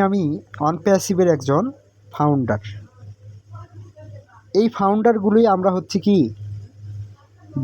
আমি অনপ্যাসিভের একজন ফাউন্ডার। এই ফাউন্ডারগুলোই আমরা হচ্ছে কি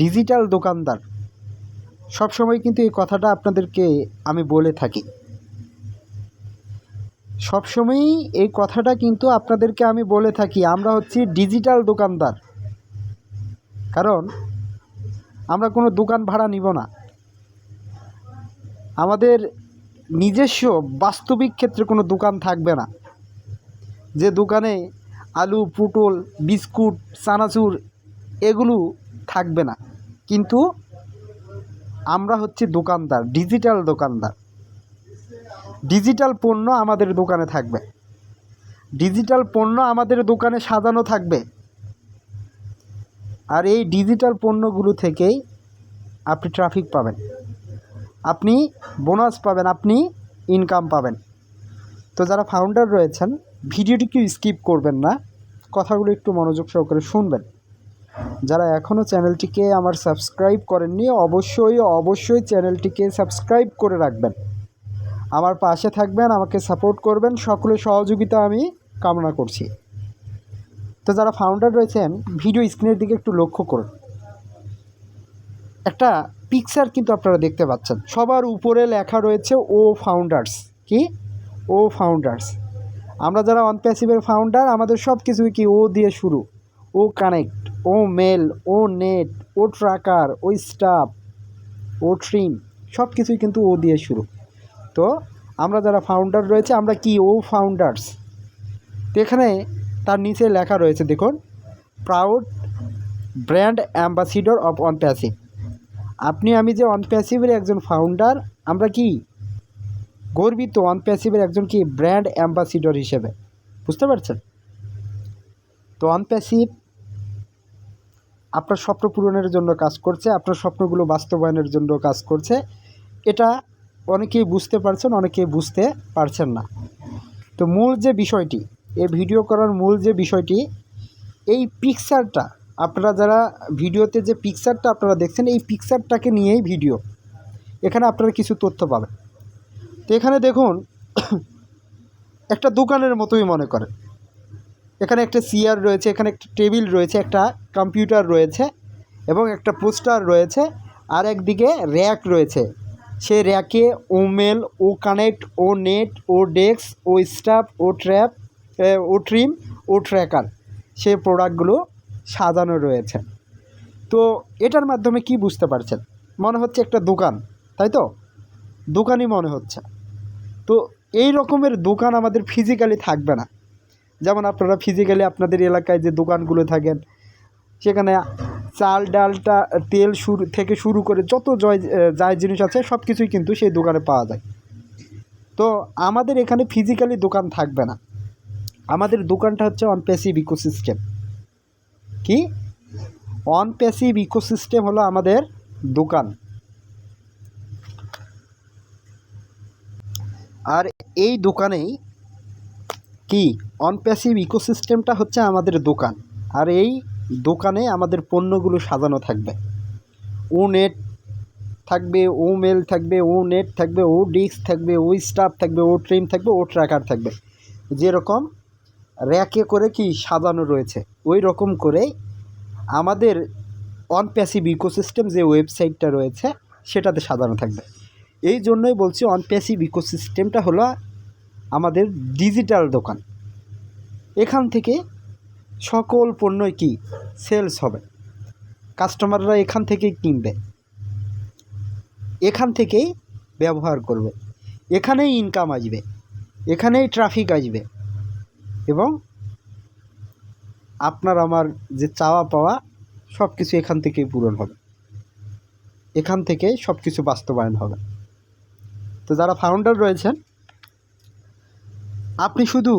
ডিজিটাল দোকানদার। সবসময় কিন্তু এই কথাটা আপনাদেরকে আমি বলে থাকি, সবসময়ই এই কথাটা কিন্তু আপনাদেরকে আমি বলে থাকি, আমরা হচ্ছি ডিজিটাল দোকানদার। কারণ আমরা কোনো দোকান ভাড়া নিব না, আমাদের নিজস্ব বাস্তবিক ক্ষেত্রে কোনো দোকান থাকবে না, যে দোকানে আলু, পটল, বিস্কুট, চানাচুর এগুলো থাকবে না। কিন্তু আমরা হচ্ছে দোকানদার, ডিজিটাল দোকানদার। ডিজিটাল পণ্য আমাদের দোকানে থাকবে, ডিজিটাল পণ্য আমাদের দোকানে সাজানো থাকবে। আর এই ডিজিটাল পণ্যগুলো থেকেই আপনি ট্রাফিক পাবেন, আপনি বোনাস পাবেন, আপনি ইনকাম পাবেন। তো যারা ফাউন্ডার রয়েছেন, ভিডিওটিকে স্কিপ করবেন না, কথাগুলো একটু মনোযোগ সহকারে শুনবেন। যারা এখনও চ্যানেলটিকে আমার সাবস্ক্রাইব করেননি, অবশ্যই চ্যানেলটিকে সাবস্ক্রাইব করে রাখবেন, আমার পাশে থাকবেন, আমাকে সাপোর্ট করবেন। সকলের সহযোগিতা আমি কামনা করছি। তো যারা ফাউন্ডার রয়েছেন, ভিডিও স্ক্রিনের দিকে একটু লক্ষ্য করুন। একটা পিকচার কিন্তু আপনারা দেখতে পাচ্ছেন, সবার উপরে লেখা রয়েছে ও ফাউন্ডার্স। কি? ও ফাউন্ডার্স। আমরা যারা অনপ্যাসিভের ফাউন্ডার, আমাদের সব কিছুই কি ও দিয়ে শুরু। ও কানেক্ট, ও মেল, ও নেট, ও ট্র্যাকার, ও স্টাফ, ও ট্রিম, সব কিছুই কিন্তু ও দিয়ে শুরু। তো আমরা যারা ফাউন্ডার রয়েছে, আমরা কি ও ফাউন্ডার্স। তো এখানে তার নিচে লেখা রয়েছে দেখুন, প্রাউড ব্র্যান্ড অ্যাম্বাসিডর অফ অনপ্যাসিভ। আমি যে অনপ্যাসিভের একজন ফাউন্ডার, আমরা কি গর্বিত অনপ্যাসিভের একজন কি ব্র্যান্ড অ্যাম্বাসিডর হিসেবে। বুঝতে পারছেন? তো অনপ্যাসিভ আপনার স্বপ্ন পূরণের জন্য কাজ করছে, আপনার স্বপ্নগুলো বাস্তবায়নের জন্য কাজ করছে। এটা অনেকেই বুঝতে পারছেন, অনেকেই বুঝতে পারছেন না। তো মূল যে বিষয়টি, এই ভিডিও করার মূল যে বিষয়টি, এই পিকচারটা, আপনারা যারা ভিডিওতে যে পিকচারটা আপনারা দেখছেন, এই পিকচারটাকে নিয়েই ভিডিও। এখানে আপনারা কিছু তথ্য পাবেন। তো এখানে দেখুন, একটা দোকানের মতোই মনে করেন। এখানে একটা চেয়ার রয়েছে, এখানে একটা টেবিল রয়েছে, একটা কম্পিউটার রয়েছে এবং একটা পোস্টার রয়েছে, আর একদিকে র্যাক রয়েছে। সেই র্যাকে ও মেল, ও কানেক্ট, ও নেট, ও ডেস্ক, ও স্টাফ, ও ট্র্যাপ, ও ট্রিম, ও ট্র্যাকার, সেই প্রোডাক্টগুলো সাজানো রয়েছে। তো এটার মাধ্যমে কি বুঝতে পারছেন? মনে হচ্ছে একটা দোকান, তাই তো? দোকানই মনে হচ্ছে। তো এই রকমের দোকান আমাদের ফিজিক্যালি থাকবে না। যেমন আপনারা ফিজিক্যালি আপনাদের এলাকায় যে দোকানগুলো থাকেন, সেখানে চাল, ডালটা, তেল থেকে শুরু করে যত যাই জিনিস আছে সব কিছুই কিন্তু সেই দোকানে পাওয়া যায়। তো আমাদের এখানে ফিজিক্যালি দোকান থাকবে না, আমাদের দোকানটা হচ্ছে অনপ্যাসিভ ইকোসিস্টেম। কি? অনপ্যাসিভ ইকোসিস্টেম হলো আমাদের দোকান। আর এই দোকানেই কি অনপ্যাসিভ ইকোসিস্টেমটা হচ্ছে আমাদের দোকান। আর এই দোকানে আমাদের পণ্যগুলো সাজানো থাকবে। ও নেট থাকবে, ও মেল থাকবে, ও নেট থাকবে, ও ডিস্ক থাকবে, ও স্টাফ থাকবে, ও ট্রিম থাকবে, ও ট্র্যাকার থাকবে। যেরকম র্যাকে করে কি সাজানো রয়েছে, ওই রকম করে আমাদের অনপ্যাসিভ ইকোসিস্টেম যে ওয়েবসাইটটা রয়েছে সেটাতে সাজানো থাকবে। এই জন্যই বলছি অনপ্যাসিভ ইকোসিস্টেমটা হলো আমাদের ডিজিটাল দোকান। এখান থেকে সকল পণ্যই কি সেলস হবে, কাস্টমাররা এখান থেকেই কিনবে, এখান থেকেই ব্যবহার করবে, এখানেই ইনকাম আসবে, এখানেই ট্রাফিক আসবে এবং আপনার আমার যে চাওয়া পাওয়া সব কিছু এখান থেকেই পূরণ হবে, এখান থেকেই সব কিছু বাস্তবায়ন হবে। তো যারা ফাউন্ডার রয়েছেন, আপনি শুধু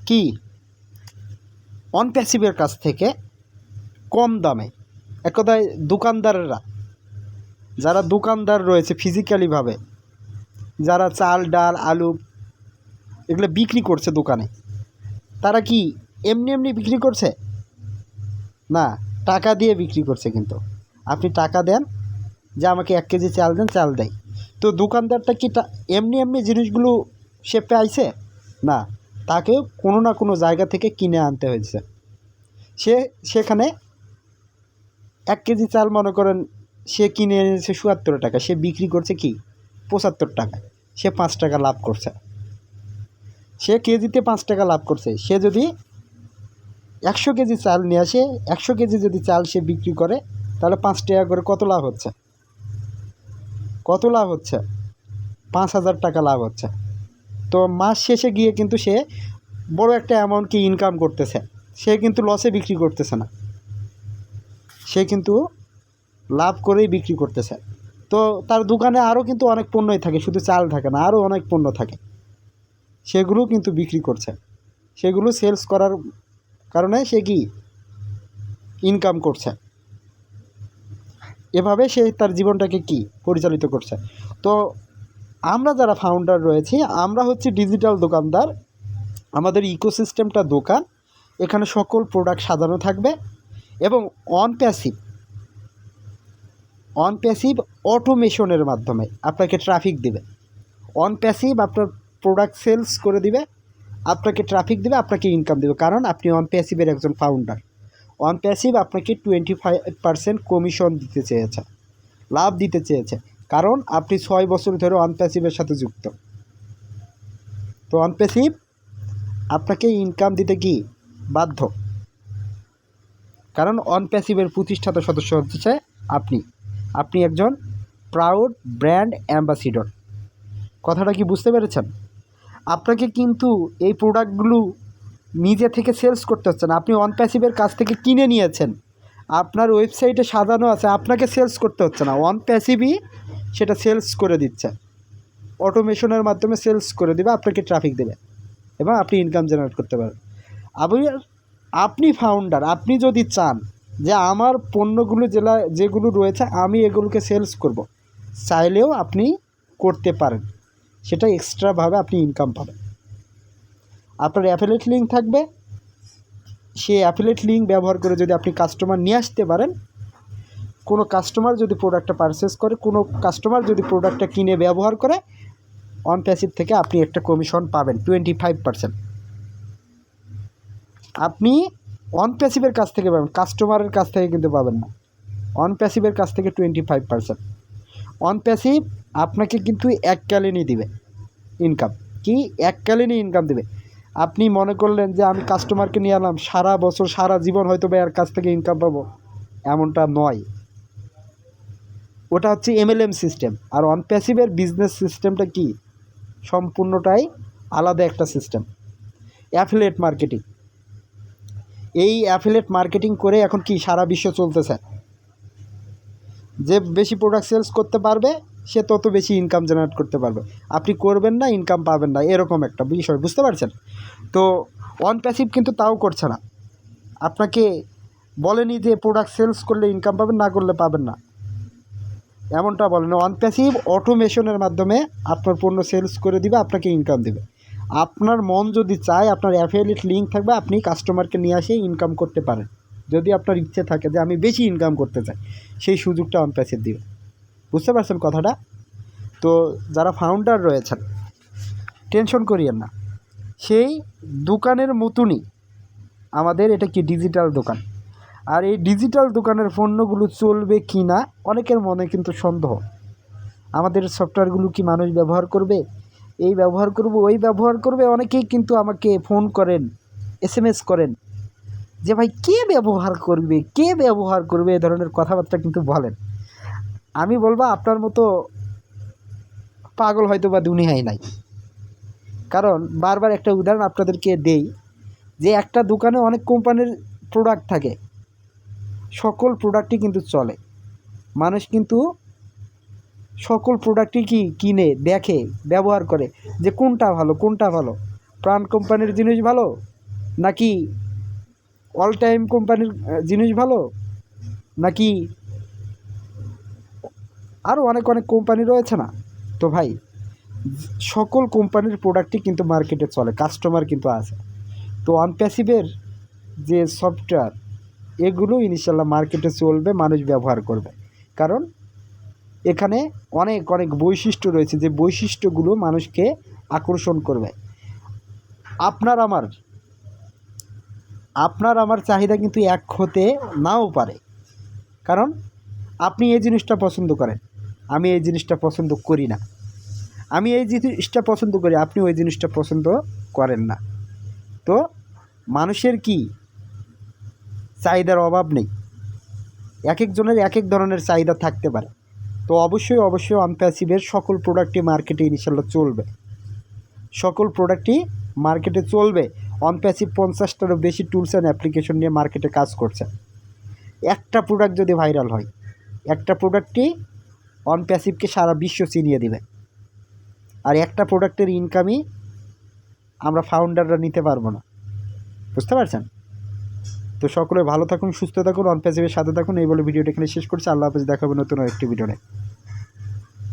কি অনপ্যাসিভের কাছ থেকে কম দামে, এক কথায় দোকানদাররা, যারা দোকানদার রয়েছে ফিজিক্যালিভাবে, যারা চাল, ডাল, আলু এগুলো বিক্রি করছে দোকানে, তারা কি এমনি বিক্রি করছে না, টাকা দিয়ে বিক্রি করছে। কিন্তু আপনি টাকা দেন যে আমাকে 1 কেজি চাল দেন, চাল দেয়। তো দোকানদারটা কি এমনি জিনিসগুলো সে পাইছে? না, তাকে কোনো না কোনো জায়গা থেকে কিনে আনতে হয়েছে। সেখানে 1 কেজি চাল মনে করেন সে কিনে এনেছে ৭৪ টাকা, সে বিক্রি করছে কি ৭৫ টাকা, সে 5 টাকা লাভ করছে। সে কেজিতে 5 টাকা লাভ করছে। সে যদি 100 কেজি চাল নিয়ে আসে, 100 কেজি যদি চাল সে বিক্রি করে, তাহলে 5 টাকা করে কত লাভ হচ্ছে? 5,000 টাকা লাভ হচ্ছে। তো মাস শেষে গিয়ে কিন্তু সে বড় একটা অ্যামাউন্টকে ইনকাম করতেছে। সে কিন্তু লসে বিক্রি করতেছে না, সে কিন্তু লাভ করেই বিক্রি করতেছে। তো তার দোকানে আরও কিন্তু অনেক পণ্যই থাকে, শুধু চাল থাকে না, আরও অনেক পণ্য থাকে, সেগুলোও কিন্তু বিক্রি করছে। সেগুলো সেলস করার কারণে সে কি ইনকাম করছে। এভাবে সে তার জীবনটাকে কি পরিচালিত করছে। তো আমরা যারা ফাউন্ডার রয়েছি, আমরা হচ্ছে ডিজিটাল দোকানদার। আমাদের ইকোসিস্টেমটা দোকান, এখানে সকল প্রোডাক্ট সাজানো থাকবে এবং অন প্যাসিভ অটোমেশনের মাধ্যমে আপনাকে ট্রাফিক দিবে। অন প্যাসিভ আপনার প্রোডাক্ট সেলস করে দিবে, আপনাকে ট্রাফিক দেবে, আপনাকে ইনকাম দেবে, কারণ আপনি অন প্যাসিভের একজন ফাউন্ডার। অন প্যাসিভ আপনাকে 25% কমিশন দিতে চেয়েছে, লাভ দিতে চেয়েছে, কারণ আপনি 6 বছর ধরে অন প্যাসিভের সাথে যুক্ত। তো অন প্যাসিভ আপনাকে ইনকাম দিতে কি বাধ্য, কারণ অন প্যাসিভের প্রতিষ্ঠাতা সদস্য হচ্ছে আপনি একজন প্রাউড ব্র্যান্ড অ্যাম্বাসিডর। কথাটা কি বুঝতে পেরেছেন? আপনাকে কিন্তু এই প্রোডাক্টগুলো নিজে থেকে সেলস করতে হচ্ছে না, আপনি অন প্যাসিভের কাছ থেকে কিনে নিয়েছেন, আপনার ওয়েবসাইটে সাজানো আছে, আপনাকে সেলস করতে হচ্ছে না, অন প্যাসিভই সেটা সেলস করে দিচ্ছে। অটোমেশনের মাধ্যমে সেলস করে দেবে, আপনাকে ট্রাফিক দেবে এবং আপনি ইনকাম জেনারেট করতে পারেন। আপনি ফাউন্ডার, আপনি যদি চান যে আমার পণ্যগুলো যেগুলো রয়েছে আমি এগুলোকে সেলস করব, চাইলেও আপনি করতে পারেন, সেটা এক্সট্রাভাবে আপনি ইনকাম পাবেন। আপনার অ্যাফিলিয়েট লিঙ্ক থাকবে, সেই অ্যাফিলিয়েট লিঙ্ক ব্যবহার করে যদি আপনি কাস্টমার নিয়ে আসতে পারেন, কোনো কাস্টমার যদি প্রোডাক্টটা পারচেস করে, কোনো কাস্টমার যদি প্রোডাক্টটা কিনে ব্যবহার করে, অন প্যাসিভ থেকে আপনি একটা কমিশন পাবেন 25%। আপনি অন প্যাসিভের কাছ থেকে পাবেন, কাস্টমারের কাছ থেকে কিন্তু পাবেন না। অন প্যাসিভের কাছ থেকে 25%। অন প্যাসিভ আপনাকে কিন্তু এককালীনই দিবে ইনকাম, কি এককালীনই ইনকাম দেবে। আপনি মনে করলেন যে আমি কাস্টমারকে নিয়ে এলাম, সারা বছর সারা জীবন হয়তো বা এর কাছ থেকে ইনকাম পাবো, এমনটা নয়। ওটা হচ্ছে MLM সিস্টেম। আর অন প্যাসিভের বিজনেস সিস্টেমটা কি সম্পূর্ণটাই আলাদা একটা সিস্টেম, অ্যাফিলিয়েট মার্কেটিং। এই অ্যাফিলিয়েট মার্কেটিং করে এখন কি সারা বিশ্ব চলতেছে। যে বেশি প্রোডাক্ট সেলস করতে পারবে সে তত বেশি ইনকাম জেনারেট করতে পারবে। আপনি করবেন না, ইনকাম পাবেন না, এরকম একটা বিষয়, বুঝতে পারছেন? তো অন প্যাসিভ কিন্তু তাও করছে না, আপনাকে বলেনি যে প্রোডাক্ট সেলস করলে ইনকাম পাবেন, না করলে পাবেন না, এমনটা বলেন। অন প্যাসিভ অটোমেশনের মাধ্যমে আপনার পণ্য সেলস করে দিবে, আপনাকে ইনকাম দেবে। আপনার মন যদি চায়, আপনার অ্যাফিলিয়েট লিঙ্ক থাকবে, আপনি কাস্টমারকে নিয়ে আসে ইনকাম করতে পারেন। যদি আপনার ইচ্ছে থাকে যে আমি বেশি ইনকাম করতে চাই, সেই সুযোগটা অন প্যাসিভ দিবে। বুঝতে পারছেন কথাটা? তো যারা ফাউন্ডার রয়েছেন টেনশন করিয়েন না, সেই দোকানের মতনই আমাদের এটা কি ডিজিটাল দোকান। আর এই ডিজিটাল দোকানের পণ্যগুলো চলবে কি না অনেকের মনে কিন্তু সন্দেহ। আমাদের সফটওয়্যারগুলো কি মানুষ ব্যবহার করবে, এই ব্যবহার করব, ওই ব্যবহার করবে। অনেকেই কিন্তু আমাকে ফোন করেন, SMS করেন যে ভাই কে ব্যবহার করবে, এ ধরনের কথাবার্তা কিন্তু বলেন। আমি বলবো আপনার মতো পাগল হয়তো বা দুনিয়ায় নাই। কারণ বারবার একটা উদাহরণ আপনাদেরকে দেই যে একটা দোকানে অনেক কোম্পানির প্রোডাক্ট থাকে, সকল প্রোডাক্টই কিন্তু চলে, মানুষ কিন্তু সকল প্রোডাক্টই কি কিনে দেখে, ব্যবহার করে যে কোনটা ভালো, প্রাণ কোম্পানির জিনিস ভালো নাকি অল টাইম কোম্পানির জিনিস ভালো, নাকি আরও অনেক কোম্পানি রয়েছে না। তো ভাই সকল কোম্পানির প্রোডাক্টই কিন্তু মার্কেটে চলে, কাস্টমার কিন্তু আছে। তো অন প্যাসিভের যে সফটওয়্যার এগুলো ইনশাল্লাহ মার্কেটে চলবে, মানুষ ব্যবহার করবে, কারণ এখানে অনেক বৈশিষ্ট্য রয়েছে, যে বৈশিষ্ট্যগুলো মানুষকে আকর্ষণ করবে। আপনার আমার চাহিদা কিন্তু এক হতে নাও পারে, কারণ আপনি এই জিনিসটা পছন্দ করেন, আমি এই জিনিসটা পছন্দ করি না। আমি এই জিনিসটা পছন্দ করি, আপনি ওই জিনিসটা পছন্দ করেন না। তো মানুষের কি চাহিদার অভাব নেই, এক একজনের এক এক ধরনের চাহিদা থাকতে পারে। তো অবশ্যই অনপ্যাসিভের সকল প্রোডাক্টই মার্কেটে ইনশাল্লাহ চলবে, সকল প্রোডাক্টই মার্কেটে চলবে। অনপ্যাসিভ 50টারও বেশি টুলস অ্যান্ড অ্যাপ্লিকেশন নিয়ে মার্কেটে কাজ করছে। একটা প্রোডাক্ট যদি ভাইরাল হয়, একটা প্রোডাক্টই অনপ্যাসিভকে সারা বিশ্ব চিনিয়ে দেবে। আর একটা প্রোডাক্টের ইনকামই আমরা ফাউন্ডাররা নিতে পারবো না, বুঝতে পারছেন? তো সকলে ভালো থাকুন, সুস্থ থাকুন, অনপ্যাসিভের সাথে থাকুন। এই বলে ভিডিওটা এখানে শেষ করছি। আল্লাহ হাফেজ, দেখা হবে নতুন আরেকটি ভিডিওতে।